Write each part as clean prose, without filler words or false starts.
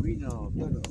Vino, claro.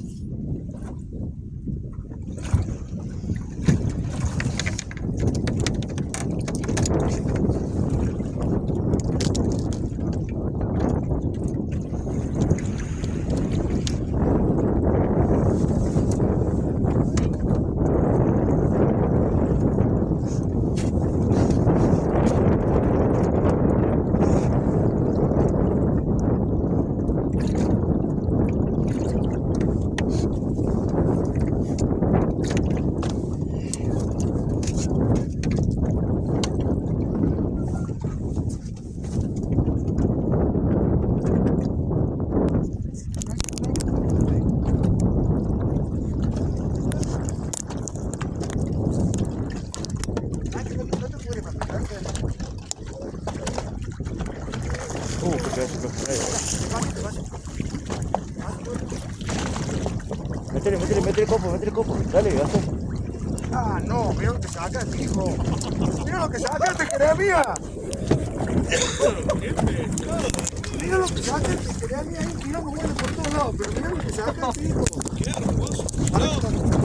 Métele copo, dale, hace. Ah, no, mira lo que sacaste, hijo. Mira lo que sacaste, que era mía. Mira lo que sacaste, que era mía ahí tirando vuelos por todos lados, pero mira lo que sacaste, hijo. Qué hermoso.